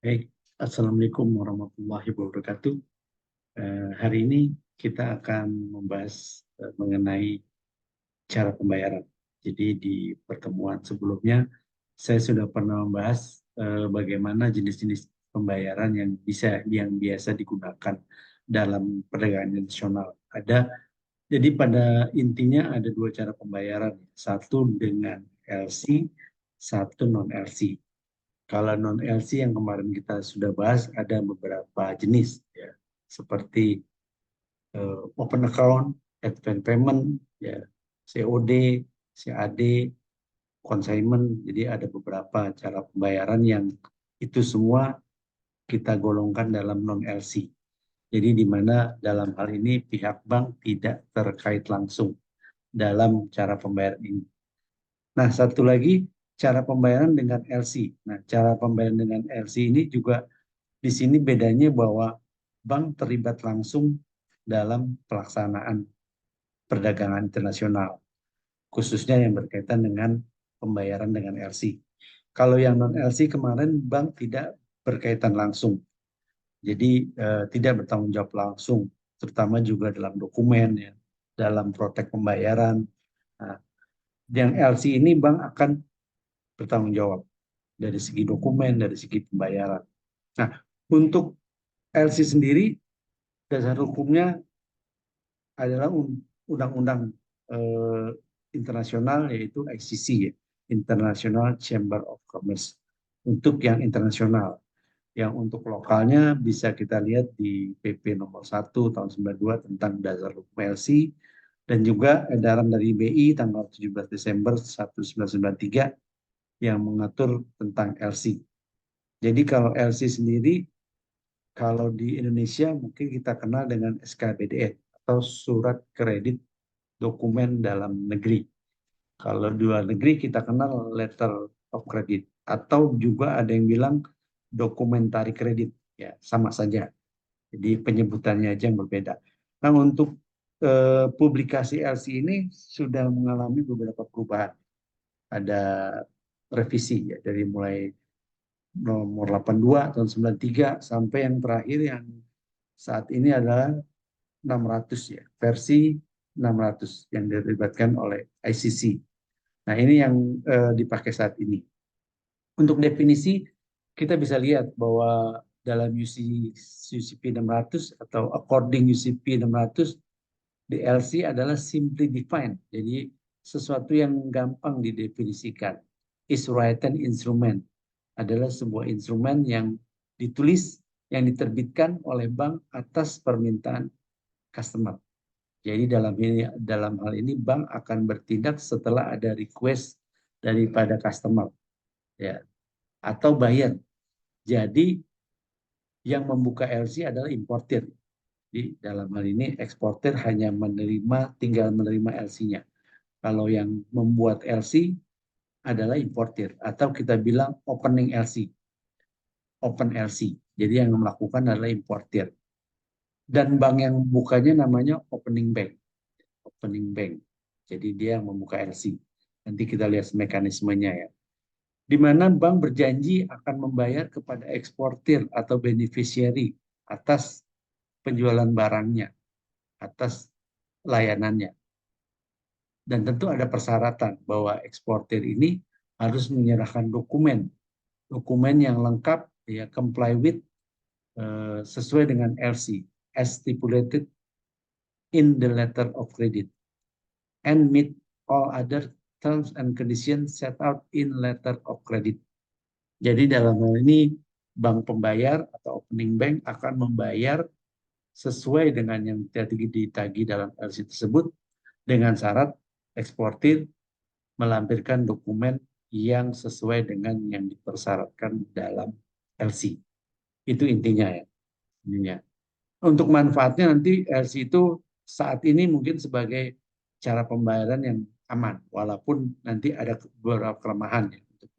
Baik, Assalamualaikum warahmatullahi wabarakatuh. Hari ini kita akan membahas mengenai cara pembayaran. Jadi di pertemuan sebelumnya saya sudah pernah membahas bagaimana jenis-jenis pembayaran yang biasa digunakan dalam perdagangan internasional. Jadi pada intinya ada dua cara pembayaran, satu dengan LC, satu non LC. Kalau non LC yang kemarin kita sudah bahas ada beberapa jenis ya, seperti open account, advance payment, ya, COD, CAD, consignment. Jadi ada beberapa cara pembayaran yang itu semua kita golongkan dalam non LC. Jadi di mana dalam hal ini pihak bank tidak terkait langsung dalam cara pembayaran ini. Nah, satu lagi cara pembayaran dengan LC. Nah, cara pembayaran dengan LC ini juga di sini bedanya bahwa bank terlibat langsung dalam pelaksanaan perdagangan internasional, khususnya yang berkaitan dengan pembayaran dengan LC. Kalau yang non LC kemarin bank tidak berkaitan langsung, jadi tidak bertanggung jawab langsung, terutama juga dalam dokumen, ya, dalam protek pembayaran. Nah, yang LC ini bank akan bertanggung jawab dari segi dokumen, dari segi pembayaran. Nah, untuk LC sendiri dasar hukumnya adalah undang-undang eh, internasional yaitu ICC ya, International Chamber of Commerce untuk yang internasional. Yang untuk lokalnya bisa kita lihat di PP nomor 1 tahun 92 tentang dasar hukum LC dan juga edaran dari BI tanggal 17 Desember 1993 yang mengatur tentang LC. Jadi kalau LC sendiri, kalau di Indonesia mungkin kita kenal dengan SKBDN atau Surat Kredit Dokumen Dalam Negeri. Kalau di luar negeri kita kenal Letter of Credit atau juga ada yang bilang dokumentari kredit. Ya, sama saja. Jadi penyebutannya aja yang berbeda. Nah, untuk publikasi LC ini sudah mengalami beberapa perubahan. Ada revisi ya dari mulai nomor 82 tahun 93 sampai yang terakhir yang saat ini adalah 600 ya, versi 600 yang dilibatkan oleh ICC. Nah, ini yang dipakai saat ini. Untuk definisi, kita bisa lihat bahwa dalam UCP 600 atau according UCP 600, DLC adalah simply defined. Jadi, sesuatu yang gampang didefinisikan. Is written instrument adalah sebuah instrumen yang ditulis, yang diterbitkan oleh bank atas permintaan customer. Jadi dalam hal ini bank akan bertindak setelah ada request daripada customer, ya, atau buyer. Jadi yang membuka LC adalah importir. Jadi dalam hal ini eksportir hanya tinggal menerima LC-nya. Kalau yang membuat LC adalah importir atau kita bilang opening LC, open LC. Jadi yang melakukan adalah importir. Dan bank yang bukanya namanya opening bank. Opening bank. Jadi dia yang membuka LC. Nanti kita lihat mekanismenya ya. Di mana bank berjanji akan membayar kepada eksportir atau beneficiary atas penjualan barangnya, atas layanannya. Dan tentu ada persyaratan bahwa eksportir ini harus menyerahkan dokumen yang lengkap, ya, comply with, sesuai dengan LC, as stipulated in the letter of credit, and meet all other terms and conditions set out in letter of credit. Jadi dalam hal ini bank pembayar atau opening bank akan membayar sesuai dengan yang ditagih dalam LC tersebut dengan syarat eksportir melampirkan dokumen yang sesuai dengan yang dipersyaratkan dalam LC. Itu intinya ya. Intinya. Untuk manfaatnya nanti LC itu saat ini mungkin sebagai cara pembayaran yang aman, walaupun nanti ada beberapa kelemahan ya, untuk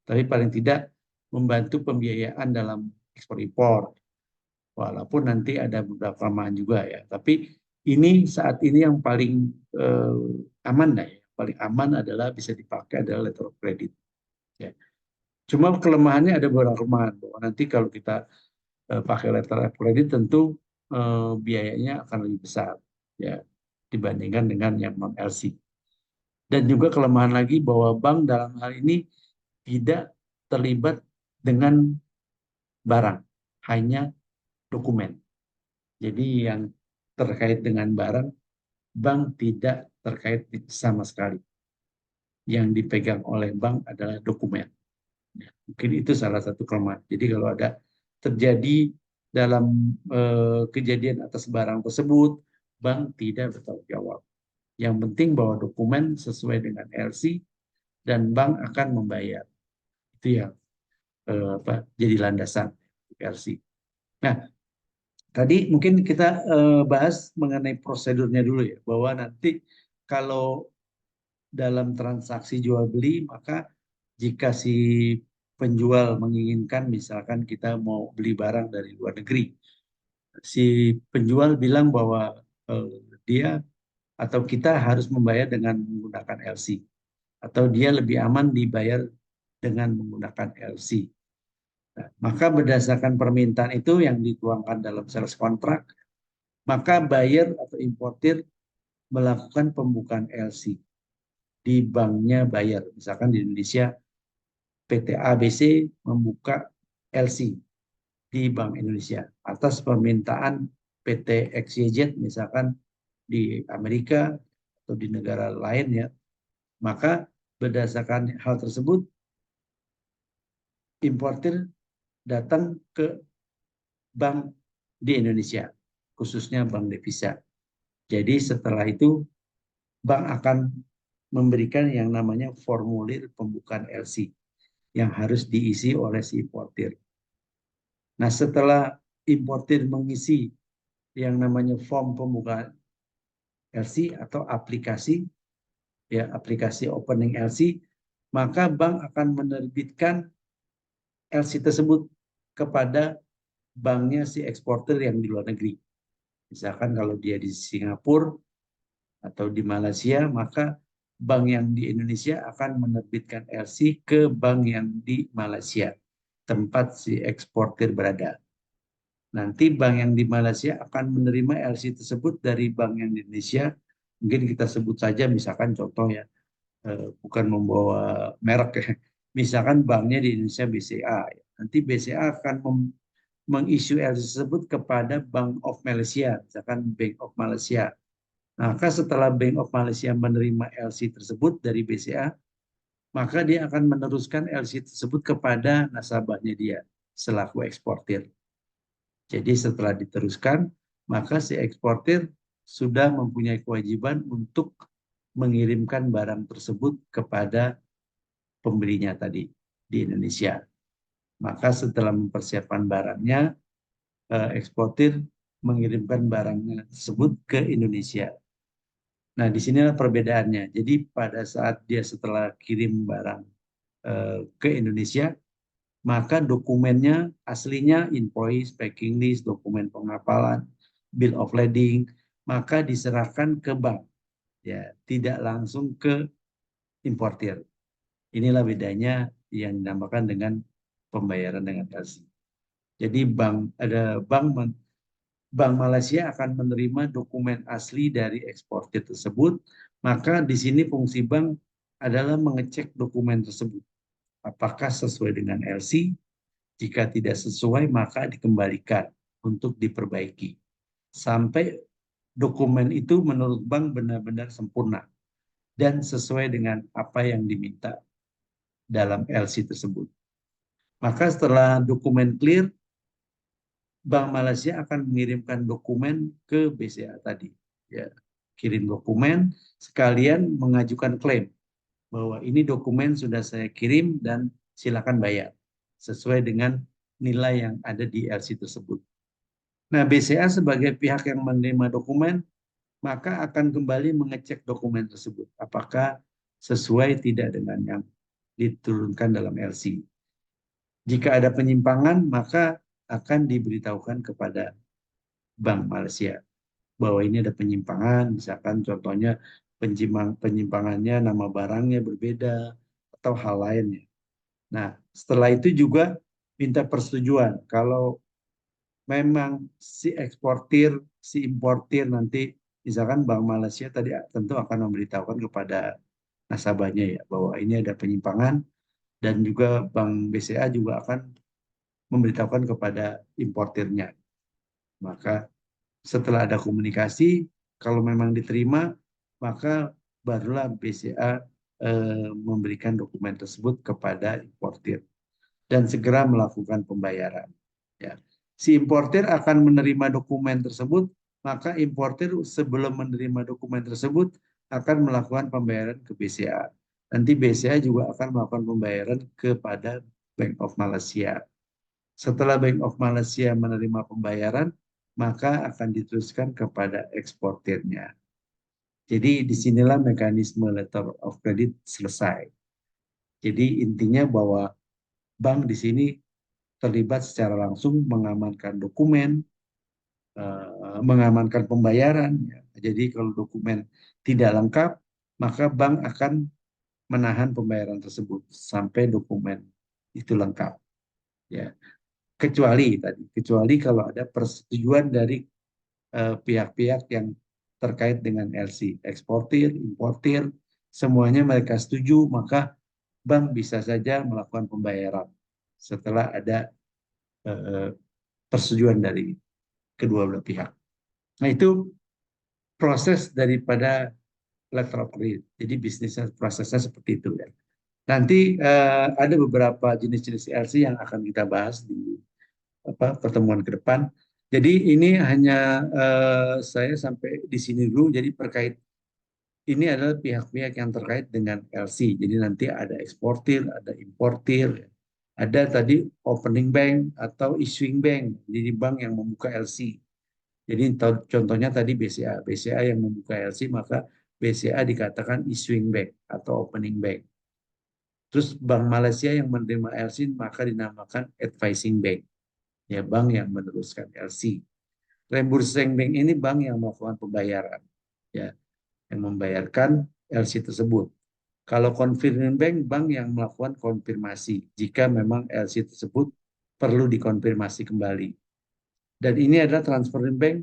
tapi paling tidak membantu pembiayaan dalam ekspor impor, walaupun nanti ada beberapa kelemahan juga ya. Tapi ini saat ini yang paling aman ya. Paling aman adalah bisa dipakai adalah letter of credit. Ya. Cuma kelemahannya ada beberapa kelemahan bahwa nanti kalau kita pakai letter of credit tentu biayanya akan lebih besar ya dibandingkan dengan yang non LC. Dan juga kelemahan lagi bahwa bank dalam hal ini tidak terlibat dengan barang, hanya dokumen. Jadi yang terkait dengan barang, bank tidak terkait sama sekali. Yang dipegang oleh bank adalah dokumen. Mungkin itu salah satu kelemahan. Jadi kalau ada terjadi dalam kejadian atas barang tersebut, bank tidak bertanggung jawab. Yang penting bahwa dokumen sesuai dengan LC dan bank akan membayar. Itu yang jadi landasan LC. Nah, tadi mungkin kita bahas mengenai prosedurnya dulu ya, bahwa nanti kalau dalam transaksi jual beli, maka jika si penjual menginginkan misalkan kita mau beli barang dari luar negeri, si penjual bilang bahwa dia atau kita harus membayar dengan menggunakan LC atau dia lebih aman dibayar dengan menggunakan LC. Nah, maka berdasarkan permintaan itu yang dituangkan dalam sales kontrak, maka buyer atau importir melakukan pembukaan LC di banknya buyer. Misalkan di Indonesia PT ABC membuka LC di Bank Indonesia atas permintaan PT XYZ misalkan di Amerika atau di negara lain ya. Maka berdasarkan hal tersebut importir datang ke bank di Indonesia, khususnya bank devisa. Jadi setelah itu bank akan memberikan yang namanya formulir pembukaan LC yang harus diisi oleh si importir. Nah, setelah importir mengisi yang namanya form pembukaan LC atau aplikasi ya aplikasi opening LC, maka bank akan menerbitkan LC tersebut kepada banknya si eksportir yang di luar negeri. Misalkan kalau dia di Singapura atau di Malaysia, maka bank yang di Indonesia akan menerbitkan LC ke bank yang di Malaysia, tempat si eksportir berada. Nanti bank yang di Malaysia akan menerima LC tersebut dari bank yang di Indonesia. Mungkin kita sebut saja, misalkan contoh ya, bukan membawa merek ya. Misalkan banknya di Indonesia BCA. Nanti BCA akan mengisu LC tersebut kepada Bank of Malaysia, misalkan Bank of Malaysia. Maka setelah Bank of Malaysia menerima LC tersebut dari BCA, maka dia akan meneruskan LC tersebut kepada nasabahnya dia selaku eksportir. Jadi setelah diteruskan, maka si eksportir sudah mempunyai kewajiban untuk mengirimkan barang tersebut kepada pembelinya tadi di Indonesia. Maka setelah mempersiapkan barangnya, eksportir mengirimkan barangnya tersebut ke Indonesia. Nah, di sinilah perbedaannya. Jadi pada saat dia setelah kirim barang ke Indonesia, maka dokumennya aslinya invoice, packing list, dokumen pengapalan, bill of lading, maka diserahkan ke bank, ya, tidak langsung ke importir. Inilah bedanya yang dinamakan dengan pembayaran dengan LC. Jadi Bank Malaysia akan menerima dokumen asli dari eksportir tersebut, maka di sini fungsi bank adalah mengecek dokumen tersebut. Apakah sesuai dengan LC? Jika tidak sesuai, maka dikembalikan untuk diperbaiki. Sampai dokumen itu menurut bank benar-benar sempurna dan sesuai dengan apa yang diminta dalam LC tersebut. Maka setelah dokumen clear, Bank Malaysia akan mengirimkan dokumen ke BCA tadi. Ya, kirim dokumen sekalian mengajukan klaim bahwa ini dokumen sudah saya kirim dan silakan bayar sesuai dengan nilai yang ada di LC tersebut. Nah, BCA sebagai pihak yang menerima dokumen maka akan kembali mengecek dokumen tersebut apakah sesuai tidak dengan yang diturunkan dalam LC. Jika ada penyimpangan, maka akan diberitahukan kepada Bank Malaysia bahwa ini ada penyimpangan, misalkan contohnya penyimpangannya nama barangnya berbeda atau hal lainnya. Nah, setelah itu juga minta persetujuan. Kalau memang si eksportir, si importir nanti, misalkan Bank Malaysia tadi tentu akan memberitahukan kepada nasabahnya ya bahwa ini ada penyimpangan, dan juga Bank BCA juga akan memberitahukan kepada importirnya. Maka setelah ada komunikasi, kalau memang diterima, maka barulah BCA memberikan dokumen tersebut kepada importir dan segera melakukan pembayaran. Ya. Si importir akan menerima dokumen tersebut, maka importir sebelum menerima dokumen tersebut akan melakukan pembayaran ke BCA. Nanti BCA juga akan melakukan pembayaran kepada Bank of Malaysia. Setelah Bank of Malaysia menerima pembayaran, maka akan diteruskan kepada eksportirnya. Jadi disinilah mekanisme letter of credit selesai. Jadi intinya bahwa bank di sini terlibat secara langsung mengamankan dokumen, mengamankan pembayaran. Jadi kalau dokumen tidak lengkap, maka bank akan menahan pembayaran tersebut sampai dokumen itu lengkap. Ya, kecuali kalau ada persetujuan dari pihak-pihak yang terkait dengan LC, eksportir, importir, semuanya mereka setuju, maka bank bisa saja melakukan pembayaran setelah ada eh, persetujuan dari kedua belah pihak. Nah, itu proses daripada letter of credit. Jadi bisnisnya prosesnya seperti itu ya. Nanti ada beberapa jenis-jenis LC yang akan kita bahas di pertemuan ke depan. Jadi ini hanya saya sampai di sini dulu. Jadi ini adalah pihak-pihak yang terkait dengan LC. Jadi nanti ada eksportir, ada importir, ada tadi opening bank atau issuing bank. Jadi bank yang membuka LC. Jadi contohnya tadi BCA. BCA yang membuka LC, maka BCA dikatakan issuing bank atau opening bank. Terus Bank Malaysia yang menerima LC maka dinamakan advising bank. Ya, bank yang meneruskan LC. Reimbursing bank ini bank yang melakukan pembayaran. Ya, yang membayarkan LC tersebut. Kalau confirming bank, bank yang melakukan konfirmasi jika memang LC tersebut perlu dikonfirmasi kembali. Dan ini adalah transferring bank,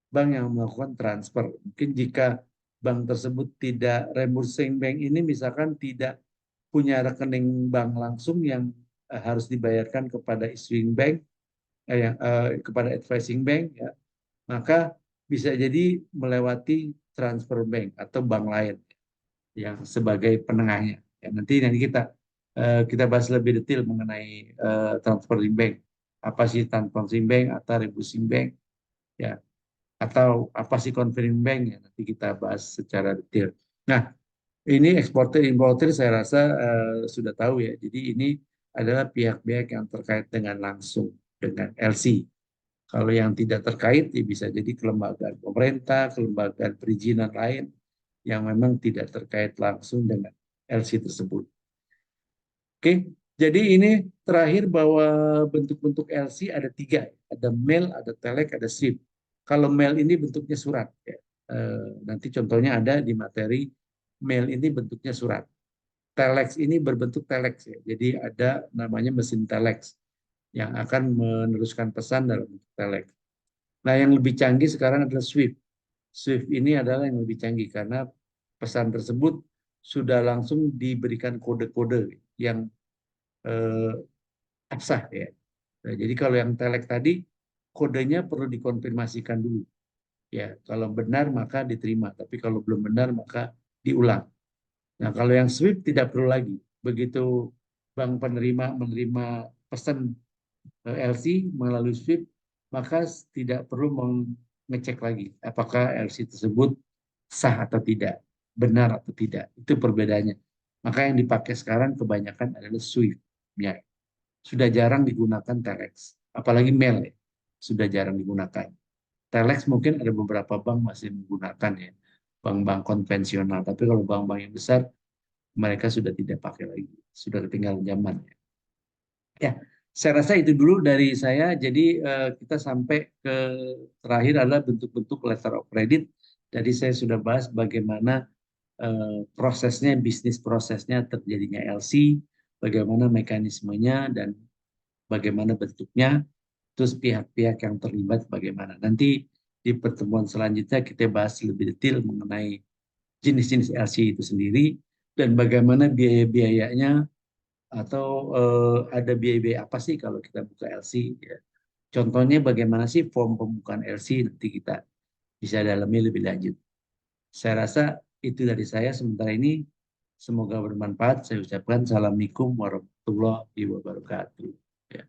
bank yang melakukan transfer. Mungkin jika bank tersebut tidak, reimbursing bank ini misalkan tidak punya rekening bank langsung yang harus dibayarkan kepada issuing bank, kepada advising bank, ya, maka bisa jadi melewati transfer bank atau bank lain yang sebagai penengahnya. Ya, nanti kita bahas lebih detail mengenai transferring bank. Apa sih transferring bank atau reimbursing bank? Ya, atau apa sih confirming bank? Ya, nanti kita bahas secara detail. Nah, ini eksportir importir saya rasa sudah tahu ya. Jadi ini adalah pihak-pihak yang terkait dengan langsung dengan LC. Kalau yang tidak terkait ya bisa jadi kelembagaan pemerintah, kelembagaan perizinan lain yang memang tidak terkait langsung dengan LC tersebut. Oke, jadi ini terakhir bahwa bentuk-bentuk LC ada 3, ada mail, ada telex, ada SWIFT. Kalau mail ini bentuknya surat, ya. Nanti contohnya ada di materi, mail ini bentuknya surat. Telex ini berbentuk telex, ya. Jadi ada namanya mesin telex yang akan meneruskan pesan dalam bentuk telex. Nah, yang lebih canggih sekarang adalah SWIFT. SWIFT ini adalah yang lebih canggih karena pesan tersebut sudah langsung diberikan kode-kode yang eh, absah ya. Nah, jadi kalau yang telex tadi kodenya perlu dikonfirmasikan dulu. Ya, kalau benar maka diterima, tapi kalau belum benar maka diulang. Nah, kalau yang SWIFT tidak perlu lagi. Begitu bank penerima menerima pesan LC melalui SWIFT, maka tidak perlu mengecek lagi apakah LC tersebut sah atau tidak, benar atau tidak. Itu perbedaannya. Maka yang dipakai sekarang kebanyakan adalah SWIFT. Ya, sudah jarang digunakan telex, apalagi mail ya, sudah jarang digunakan. Telex mungkin ada beberapa bank masih menggunakan ya, bank-bank konvensional. Tapi kalau bank-bank yang besar, mereka sudah tidak pakai lagi, sudah ketinggalan zaman. Ya, saya rasa itu dulu dari saya. Jadi kita sampai ke terakhir adalah bentuk-bentuk letter of credit. Jadi saya sudah bahas bagaimana prosesnya, bisnis prosesnya terjadinya LC, bagaimana mekanismenya dan bagaimana bentuknya, terus pihak-pihak yang terlibat bagaimana. Nanti di pertemuan selanjutnya kita bahas lebih detail mengenai jenis-jenis LC itu sendiri dan bagaimana biaya-biayanya atau ada biaya-biaya apa sih kalau kita buka LC. Ya. Contohnya bagaimana sih form pembukaan LC, nanti kita bisa dalami lebih lanjut. Saya rasa itu dari saya sementara ini. Semoga bermanfaat. Saya ucapkan Assalamualaikum warahmatullahi wabarakatuh. Ya.